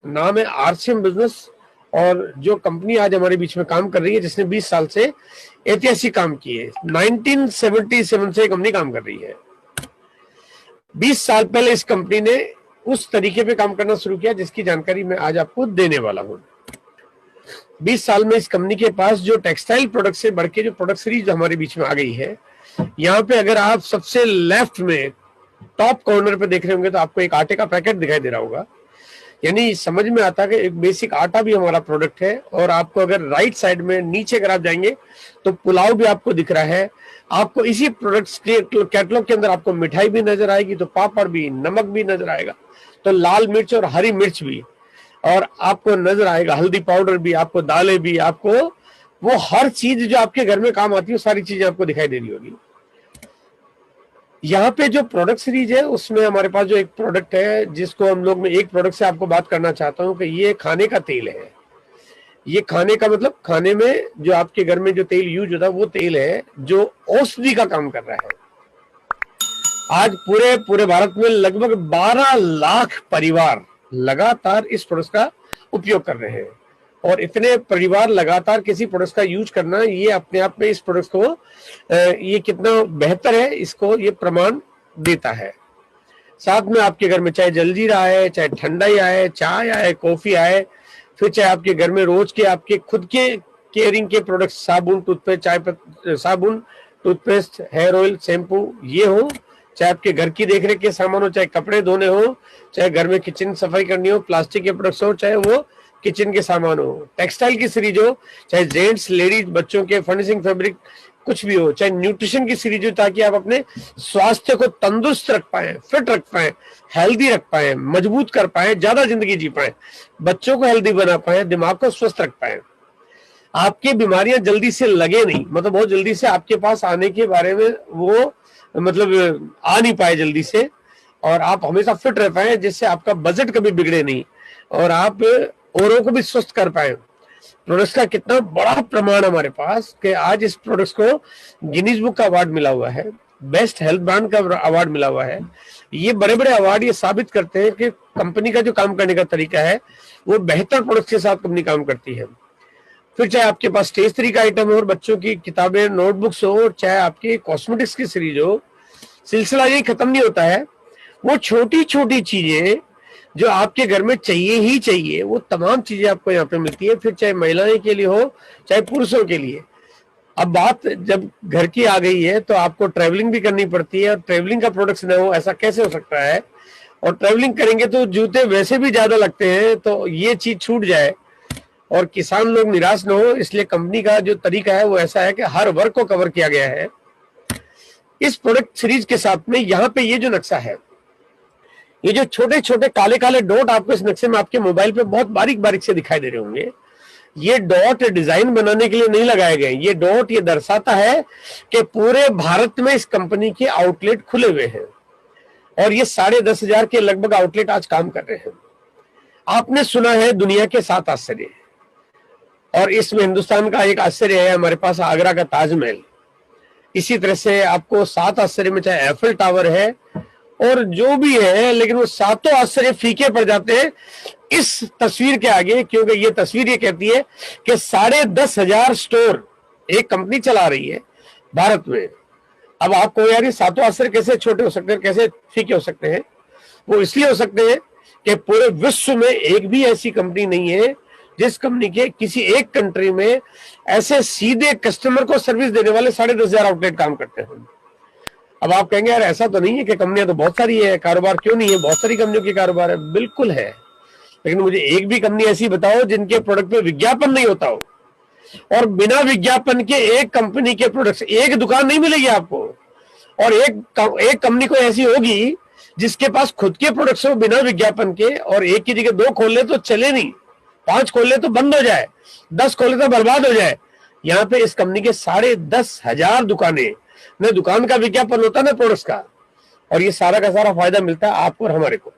नाम है RCM business. और जो कंपनी आज हमारे बीच में काम कर रही है, जिसने 20 साल से ऐतिहासिक काम किए, 1977 से कंपनी काम कर रही है। 20 साल पहले इस कंपनी ने उस तरीके पे काम करना शुरू किया जिसकी जानकारी मैं आज आपको देने वाला हूं। 20 साल में इस कंपनी के पास जो टेक्सटाइल प्रोडक्ट से बढ़ के जो प्रोडक्ट सीरीज हमारे बीच में आ गई है, यहाँ पे अगर आप सबसे लेफ्ट में टॉप कॉर्नर पे देख रहे होंगे तो आपको एक आटे का पैकेट दिखाई दे रहा होगा। यानी समझ में आता है कि एक बेसिक आटा भी हमारा प्रोडक्ट है। और आपको अगर राइट साइड में नीचे अगर आप जाएंगे तो पुलाव भी आपको दिख रहा है। आपको इसी प्रोडक्ट्स के कैटलॉग के अंदर आपको मिठाई भी नजर आएगी, तो पापड़ भी, नमक भी नजर आएगा, तो लाल मिर्च और हरी मिर्च भी, और आपको नजर आएगा हल्दी पाउडर भी, आपको दालें भी, आपको वो हर चीज जो आपके घर में काम आती है सारी चीजें आपको दिखाई दे रही होगी। यहाँ पे जो प्रोडक्ट सीरीज है उसमें हमारे पास जो एक प्रोडक्ट है जिसको हम लोग, मैं एक प्रोडक्ट से आपको बात करना चाहता हूँ कि ये खाने का तेल है। ये खाने का मतलब खाने में जो आपके घर में जो तेल यूज होता है वो तेल है जो औषधि का काम कर रहा है। आज पूरे पूरे भारत में लगभग 12 लाख परिवार लगातार इस प्रोडक्ट का उपयोग कर रहे हैं। और इतने परिवार लगातार किसी प्रोडक्ट का यूज करना, ये अपने आप में इस प्रोडक्ट को ये कितना बेहतर है इसको ये प्रमाण देता है। साथ में आपके घर में चाहे जलजीरा आए, चाहे ठंडाई आए, चाय आए, कॉफी आए, फिर चाहे आपके घर में रोज के आपके खुद के केयरिंग के प्रोडक्ट, साबुन, टूथपेस्ट, साबुन, टूथपेस्ट, हेयर ऑयल, शैम्पू, ये हो, चाहे आपके घर की देखरेख के सामान हो, चाहे कपड़े धोने हो, चाहे घर में किचन सफाई करनी हो, प्लास्टिक के प्रोडक्ट्स हो, चाहे वो किचन के सामान हो, टेक्सटाइल की सीरीज हो, चाहे जेंट्स, लेडीज, बच्चों के फर्निशिंग, फैब्रिक, कुछ भी हो, चाहे न्यूट्रिशन की सीरीज हो, ताकि आप अपने स्वास्थ्य को तंदुरुस्त रख पाए, फिट रख पाए, हेल्दी रख पाए, मजबूत कर पाए, ज्यादा जिंदगी जी पाए, बच्चों को हेल्दी बना पाए, दिमाग को स्वस्थ रख पाए, आपकी बीमारियां जल्दी से लगे नहीं, मतलब बहुत जल्दी से आपके पास आने के बारे में वो मतलब आ नहीं पाए जल्दी से, और आप हमेशा फिट रह पाए जिससे आपका बजट कभी बिगड़े नहीं और आप औरों को भी स्वस्थ कर पाए। प्रोडक्ट्स का कितना बड़ा प्रमाण हमारे पास कि आज इस प्रोडक्ट्स को गिनीज बुक का अवार्ड मिला हुआ है, बेस्ट हेल्थ ब्रांड का अवार्ड मिला हुआ है। ये बड़े बड़े अवार्ड ये साबित करते हैं कि कंपनी का जो काम करने का तरीका है वो बेहतर प्रोडक्ट के साथ कंपनी काम करती है। फिर चाहे आपके पास स्टेशनरी का आइटम हो और बच्चों की किताबें, नोटबुक्स हो, चाहे आपकी कॉस्मेटिक्स की सीरीज हो, सिलसिला यही खत्म नहीं होता है। वो छोटी छोटी चीजें जो आपके घर में चाहिए ही चाहिए, वो तमाम चीजें आपको यहाँ पे मिलती है। फिर चाहे महिलाएं के लिए हो, चाहे पुरुषों के लिए। अब बात जब घर की आ गई है तो आपको ट्रैवलिंग भी करनी पड़ती है, और ट्रैवलिंग का प्रोडक्ट्स ना हो ऐसा कैसे हो सकता है। और ट्रैवलिंग करेंगे तो जूते वैसे भी ज्यादा लगते हैं, तो ये चीज छूट जाए और किसान लोग निराश न हो, इसलिए कंपनी का जो तरीका है वो ऐसा है कि हर वर्ग को कवर किया गया है इस प्रोडक्ट सीरीज के साथ में। यहाँ पे ये जो नक्शा है, ये जो छोटे छोटे काले काले डॉट आपको इस नक्शे में आपके मोबाइल पे बहुत बारीक बारीक से दिखाई दे रहे होंगे, ये डॉट डिजाइन बनाने के लिए नहीं लगाए गए। ये डॉट ये दर्शाता है कि पूरे भारत में इस कंपनी के आउटलेट खुले हुए हैं, और ये 10,500 के लगभग आउटलेट आज काम कर रहे हैं। आपने सुना है दुनिया के 7 आश्चर्य, और इसमें हिंदुस्तान का एक आश्चर्य है हमारे पास, आगरा का ताजमहल। इसी तरह से आपको 7 आश्चर्य में चाहे एफिल टावर है और जो भी है, लेकिन वो 7 आश्चर्य फीके पड़ जाते हैं इस तस्वीर के आगे, क्योंकि ये तस्वीर ये कहती है कि 10,500 स्टोर एक कंपनी चला रही है भारत में। अब आपको यार ये 7 आश्चर्य कैसे छोटे हो सकते हैं, कैसे फीके हो सकते हैं? वो इसलिए हो सकते हैं कि पूरे विश्व में एक भी ऐसी कंपनी नहीं है जिस कंपनी के किसी एक कंट्री में ऐसे सीधे कस्टमर को सर्विस देने वाले 10,500 आउटलेट काम करते हैं। अब आप कहेंगे यार ऐसा तो नहीं है कि कंपनियां तो बहुत सारी है, कारोबार क्यों नहीं है? बहुत सारी कंपनियों की कारोबार है, बिल्कुल है, लेकिन मुझे एक भी कंपनी ऐसी बताओ जिनके प्रोडक्ट पे विज्ञापन नहीं होता हो। और बिना विज्ञापन के एक कंपनी के प्रोडक्ट्स, एक दुकान नहीं मिलेगी आपको। और एक कंपनी कोई ऐसी होगी जिसके पास खुद के प्रोडक्ट्स हो बिना विज्ञापन के, और एक की जगह 2 खोल ले तो चले नहीं, 5 खोल ले तो बंद हो जाए, 10 खोल ले तो बर्बाद हो जाए। यहाँ पे इस कंपनी के 10,500 दुकानें, न दुकान का विज्ञापन होता ना प्रोडक्ट्स का, और ये सारा का सारा फायदा मिलता है आपको और हमारे को।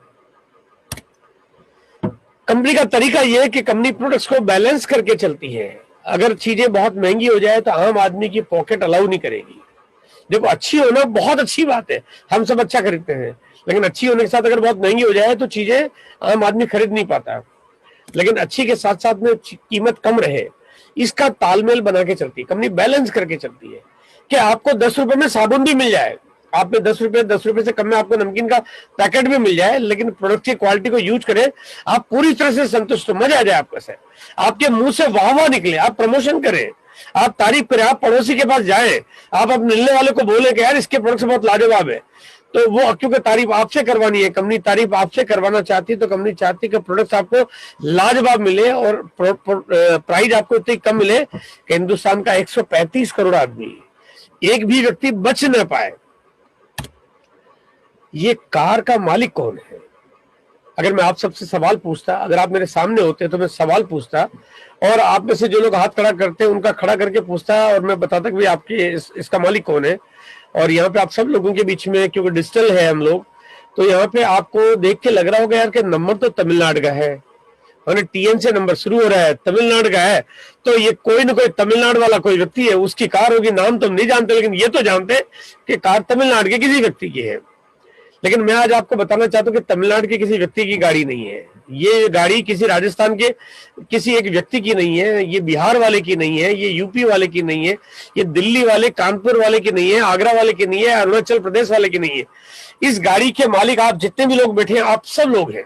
कंपनी का तरीका यह है कि कंपनी प्रोडक्ट्स को बैलेंस करके चलती है। अगर चीजें बहुत महंगी हो जाए तो आम आदमी की पॉकेट अलाउ नहीं करेगी। देखो, अच्छी होना बहुत अच्छी बात है, हम सब अच्छा खरीदते हैं, लेकिन अच्छी होने के साथ अगर बहुत महंगी हो जाए तो चीजें आम आदमी खरीद नहीं पाता। लेकिन अच्छी के साथ साथ में कीमत कम रहे, इसका तालमेल बना के चलती है कंपनी, बैलेंस करके चलती है कि आपको 10 रुपए में साबुन भी मिल जाए, आप में 10 रुपए से कम में आपको नमकीन का पैकेट भी मिल जाए, लेकिन प्रोडक्ट की क्वालिटी को यूज करें, आप पूरी तरह से संतुष्ट हो, मजा आ जाए आपको से, आपके मुंह से वाह वाह निकले, आप प्रमोशन करें, आप तारीफ करें, आप पड़ोसी के पास जाएं, आप अब मिलने वाले को बोले कि यार इसके प्रोडक्ट बहुत लाजवाब है, तो वो क्योंकि तारीफ आपसे करवानी है, कंपनी तारीफ आपसे करवाना चाहती है, तो कंपनी चाहती है कि प्रोडक्ट्स आपको लाजवाब मिले और प्राइस आपको इतनी कम मिले कि हिंदुस्तान का 135 करोड़ आदमी, एक भी व्यक्ति बच न पाए। ये कार का मालिक कौन है? अगर मैं आप सबसे सवाल पूछता, अगर आप मेरे सामने होते तो मैं सवाल पूछता, और आप में से जो लोग हाथ खड़ा करते हैं उनका खड़ा करके पूछता, और मैं बताता कि भाई आपके इसका मालिक कौन है। और यहाँ पे आप सब लोगों के बीच में, क्योंकि डिजिटल है हम लोग, तो यहाँ पे आपको देख के लग रहा होगा यार कि नंबर तो तमिलनाडु का है, टीएन से नंबर शुरू हो रहा है, तमिलनाडु का है, तो ये कोई ना कोई तमिलनाडु वाला कोई व्यक्ति है, उसकी कार होगी, नाम तो हम नहीं जानते, लेकिन ये तो जानते कि कार तमिलनाडु के किसी व्यक्ति की है। लेकिन मैं आज आपको बताना चाहता हूं कि तमिलनाडु के किसी व्यक्ति की गाड़ी नहीं है, ये गाड़ी किसी राजस्थान के किसी एक व्यक्ति की नहीं है, ये बिहार वाले की नहीं है, ये यूपी वाले की नहीं है, ये दिल्ली वाले, कानपुर वाले की नहीं है, आगरा वाले की नहीं है, अरुणाचल प्रदेश वाले की नहीं है। इस गाड़ी के मालिक आप जितने भी लोग बैठे हैं, आप सब लोग हैं।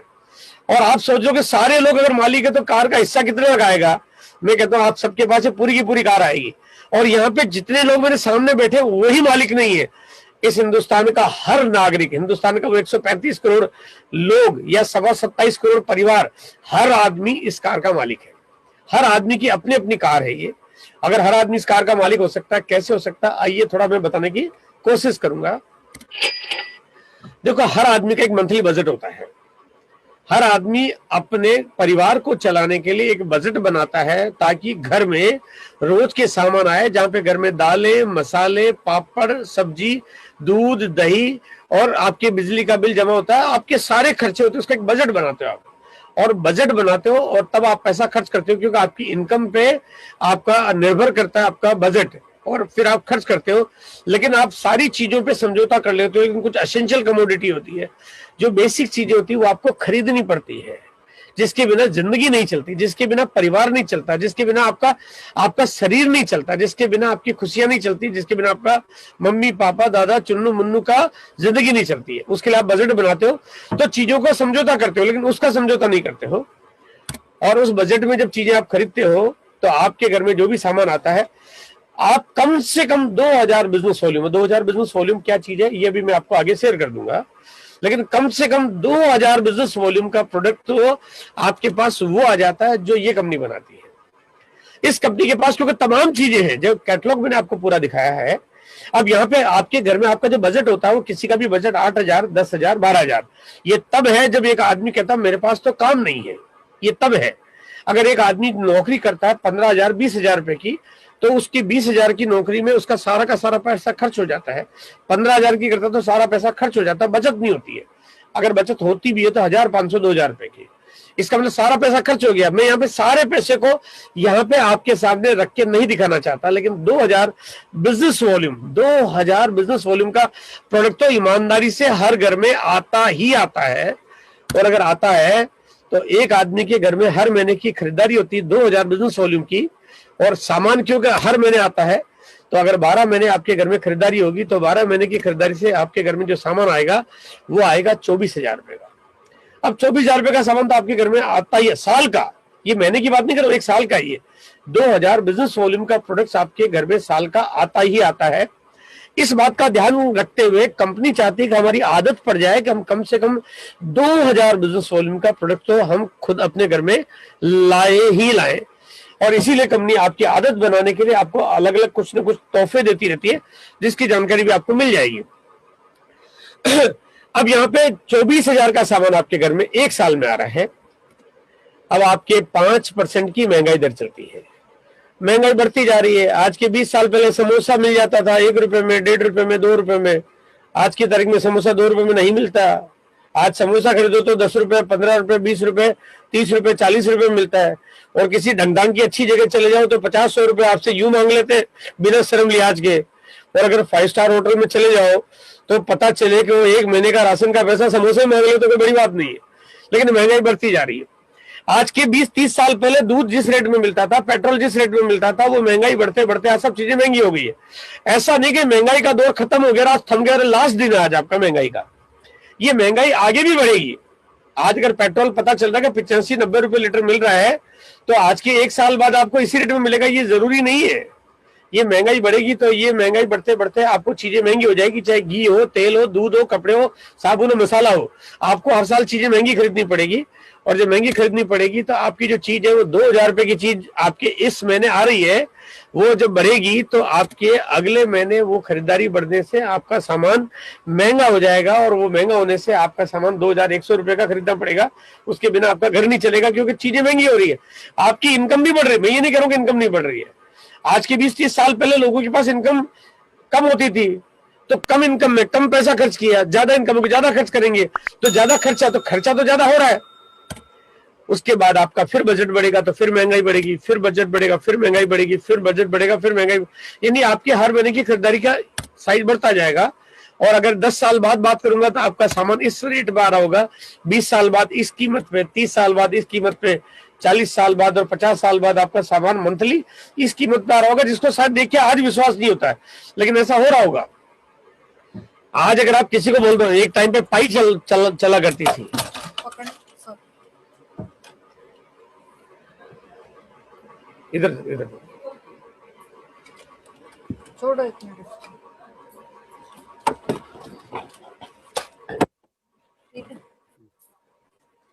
और आप सोचो कि सारे लोग अगर मालिक है तो कार का हिस्सा कितने लगाएगा? मैं कहता हूं आप सबके पास पूरी की पूरी कार आएगी। और यहाँ पे जितने लोग मेरे सामने बैठे वही मालिक नहीं है, इस हिंदुस्तान का हर नागरिक, हिंदुस्तान का वो 135 करोड़ लोग या 27 करोड़ परिवार, हर आदमी इस कार का मालिक है। हर आदमी की अपनी अपनी कार है ये। अगर हर आदमी इस कार का मालिक हो सकता है, कैसे हो सकता है, आइए थोड़ा मैं बताने की कोशिश करूंगा। देखो, हर आदमी का एक मंथली बजट होता है। हर आदमी अपने परिवार को चलाने के लिए एक बजट बनाता है, ताकि घर में रोज के सामान आए, जहां पे घर में दालें, मसाले, पापड़, सब्जी, दूध, दही और आपके बिजली का बिल जमा होता है, आपके सारे खर्चे होते हैं, उसका एक बजट बनाते हो आप। और बजट बनाते हो और तब आप पैसा खर्च करते हो, क्योंकि आपकी इनकम पे आपका निर्भर करता है आपका बजट, और फिर आप खर्च करते हो। लेकिन आप सारी चीजों पे समझौता कर लेते हो, लेकिन कुछ एसेंशियल कमोडिटी होती है, जो बेसिक चीजें होती है, वो आपको खरीदनी पड़ती है, जिसके बिना जिंदगी नहीं चलती, जिसके बिना परिवार नहीं चलता, जिसके बिना आपका शरीर नहीं चलता, जिसके बिना आपकी खुशियां नहीं चलती, जिसके बिना आपका मम्मी पापा दादा चुन्नू मुन्नू का जिंदगी नहीं चलती है। उसके लिए आप बजट बनाते हो, तो चीजों को समझौता करते हो, लेकिन उसका समझौता नहीं करते हो। और उस बजट में जब चीजें आप खरीदते हो, तो आपके घर में जो भी सामान आता है, आप कम से कम 2000 बिजनेस वॉल्यूम, 2000 बिजनेस वॉल्यूम क्या चीज है ये भी मैं आपको आगे शेयर कर दूंगा, लेकिन कम से कम 2000 बिजनेस वॉल्यूम का प्रोडक्ट तो आपके पास वो आ जाता है जो ये कंपनी बनाती है। इस कंपनी के पास क्योंकि तमाम चीजें हैं, जो कैटलॉग मैंने आपको पूरा दिखाया है। अब यहाँ पे आपके घर में आपका जो बजट होता है, वो किसी का भी बजट 8000, 10000, 12000, ये तब है जब एक आदमी कहता मेरे पास तो काम नहीं है। ये तब है अगर एक आदमी नौकरी करता है 15,000, 20,000 रुपए की, तो उसकी 20,000 की नौकरी में उसका सारा का सारा पैसा खर्च हो जाता है। 15,000 की करता तो सारा पैसा खर्च हो जाता है, बचत नहीं होती है। अगर बचत होती भी है तो 1,000, 500, 2,000 रुपए की, इसका मतलब सारा पैसा खर्च हो गया। मैं यहाँ पे सारे पैसे को यहाँ पे आपके सामने रख के नहीं दिखाना चाहता, लेकिन 2000 बिजनेस वॉल्यूम, 2000 बिजनेस वॉल्यूम का प्रोडक्ट तो ईमानदारी से हर घर में आता ही आता है। और अगर आता है तो एक आदमी के घर में हर महीने की खरीदारी होती है 2000 बिजनेस वॉल्यूम की, और सामान क्योंकि हर महीने आता है, तो अगर 12 महीने आपके घर में खरीदारी होगी, तो 12 महीने की खरीदारी से आपके घर में जो सामान आएगा वो आएगा 24,000 रुपए का। अब 24,000 रुपए का सामान तो आपके घर में आता ही है साल का, ये महीने की बात नहीं कर रहा हूं, एक साल का ही है। 2000 बिजनेस वॉल्यूम का प्रोडक्ट आपके घर में साल का आता ही आता है। इस बात का ध्यान रखते हुए कंपनी चाहती है कि हमारी आदत पड़ जाए कि हम कम से कम 2000 बिजनेस वॉल्यूम का प्रोडक्ट तो हम खुद अपने घर में लाए ही लाएं। और इसीलिए कंपनी आपकी आदत बनाने के लिए आपको अलग अलग कुछ ना कुछ तोहफे देती रहती है, जिसकी जानकारी भी आपको मिल जाएगी। अब यहाँ पे 24,000 का सामान आपके घर में एक साल में आ रहा है। अब आपके 5% की महंगाई दर चलती है, महंगाई बढ़ती जा रही है। आज के 20 साल पहले समोसा मिल जाता था 1 रुपए में, 1.5 रुपए में, 2 रुपए में। आज की तारीख में समोसा 2 रुपए में नहीं मिलता। आज समोसा खरीदो तो 10 रुपए, 15 रुपए, 20 रुपए, 30 रुपए, 40 रुपए में मिलता है। और किसी ढंग की अच्छी जगह चले जाओ तो 50-100 रुपए आपसे यूं मांग लेते बिना शर्म लिहाज के। और अगर 5 स्टार होटल में चले जाओ तो पता चले कि वो 1 महीने का राशन का पैसा समोसे मांग ले तो कोई बड़ी बात नहीं है। लेकिन महंगाई बढ़ती जा रही है। आज के 20-30 साल पहले दूध जिस रेट में मिलता था, पेट्रोल जिस रेट में मिलता था, वो महंगाई बढ़ते बढ़ते आज सब चीजें महंगी हो गई है। ऐसा नहीं कि महंगाई का दौर खत्म हो गया, आज थम गया, लास्ट दिन है आज आपका महंगाई का। ये महंगाई आगे भी बढ़ेगी। आज अगर पेट्रोल पता चल रहा है कि 85-90 रुपए लीटर मिल रहा है, तो आज के 1 साल बाद आपको इसी रेट में मिलेगा, ये जरूरी नहीं है। ये महंगाई बढ़ेगी तो ये महंगाई बढ़ते बढ़ते आपको चीजें महंगी हो जाएगी, चाहे घी हो, तेल हो, दूध हो, कपड़े हो, साबुन हो, मसाला हो, आपको हर साल चीजें महंगी खरीदनी पड़ेगी। और जब महंगी खरीदनी पड़ेगी तो आपकी जो चीज है वो 2000 रुपए की चीज आपके इस महीने आ रही है, वो जब बढ़ेगी तो आपके अगले महीने वो खरीदारी बढ़ने से आपका सामान महंगा हो जाएगा, और वो महंगा होने से आपका सामान 2100 रुपए का खरीदना पड़ेगा। उसके बिना आपका घर नहीं चलेगा, क्योंकि चीजें महंगी हो रही है। आपकी इनकम भी बढ़ रही है, मैं ये नहीं कह रहा हूं कि इनकम नहीं बढ़ रही है। आज के 20-30 साल पहले लोगों के पास इनकम कम होती थी, तो कम इनकम में कम पैसा खर्च किया, ज्यादा इनकम में ज्यादा खर्च करेंगे तो ज्यादा खर्चा, तो खर्चा तो ज्यादा हो रहा है। उसके बाद आपका फिर बजट बढ़ेगा तो फिर महंगाई बढ़ेगी, फिर बजट बढ़ेगा, फिर महंगाई बढ़ेगी, फिर बजट बढ़ेगा, फिर महंगाई, यानी आपके हर महीने की खरीदारी का साइज बढ़ता जाएगा। और अगर 10 साल बाद बात करूंगा तो आपका सामान इस रेट पर आ रहा होगा, 20 साल बाद इस कीमत पे, 30 साल बाद इस कीमत पे, 40 साल बाद और 50 साल बाद आपका सामान मंथली इस कीमत पे आ रहा होगा, जिसको शायद देख के आज विश्वास नहीं होता है, लेकिन ऐसा हो रहा होगा। आज अगर आप किसी को बोल दो, एक टाइम पे पाई चला करती थी, इधर इधर छोड़ो,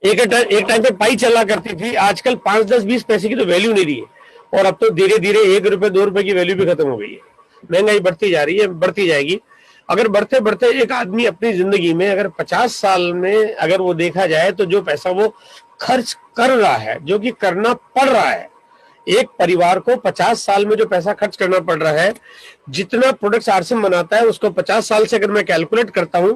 एक टाइम पे पाई चला करती थी। आजकल 5, 10, 20 पैसे की तो वैल्यू नहीं रही है, और अब तो धीरे धीरे 1 रुपए 2 रुपए की वैल्यू भी खत्म हो गई है। महंगाई बढ़ती जा रही है, बढ़ती जाएगी। अगर बढ़ते बढ़ते एक आदमी अपनी जिंदगी में अगर 50 साल में अगर वो देखा जाए तो जो पैसा वो खर्च कर रहा है, जो कि करना पड़ रहा है, एक परिवार को 50 साल में जो पैसा खर्च करना पड़ रहा है, जितना प्रोडक्ट्स आरसीएम बनाता है उसको 50 साल से अगर मैं कैलकुलेट करता हूं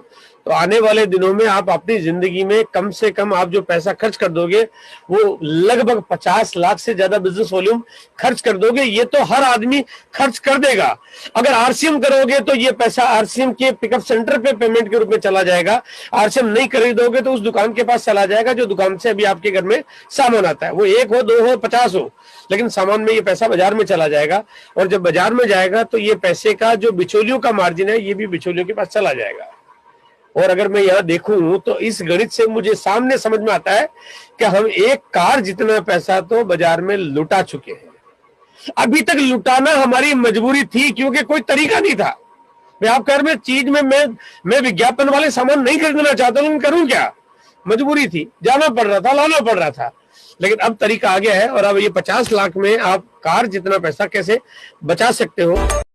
तो आने वाले दिनों में आप अपनी जिंदगी में कम से कम आप जो पैसा खर्च कर दोगे वो लगभग 50 लाख से ज्यादा बिजनेस वॉल्यूम खर्च कर दोगे। ये तो हर आदमी खर्च कर देगा। अगर आरसीएम करोगे तो ये पैसा आरसीएम के पिकअप सेंटर पे पेमेंट के रूप में चला जाएगा। आरसीएम नहीं खरीदोगे तो उस दुकान के पास चला जाएगा जो दुकान से अभी आपके घर में सामान आता है, वो 1 हो, 2 हो, 50 हो, लेकिन सामान में ये पैसा बाजार में चला जाएगा। और जब बाजार में जाएगा तो ये पैसे का जो बिचौलियों का मार्जिन है ये भी बिचौलियों के पास चला जाएगा। और अगर मैं यहां देखूं तो इस गणित से मुझे सामने समझ में आता है कि हम एक कार जितना पैसा तो बाजार में लुटा चुके हैं। अभी तक लुटाना हमारी मजबूरी थी, क्योंकि कोई तरीका नहीं था। मैं आप घर में चीज में मैं विज्ञापन वाले सामान नहीं खरीदना चाहता, लेकिन करूं क्या, मजबूरी थी, जाना पड़ रहा था, लाना पड़ रहा था। लेकिन अब तरीका आ गया है, और अब ये 50 लाख में आप कार जितना पैसा कैसे बचा सकते हो।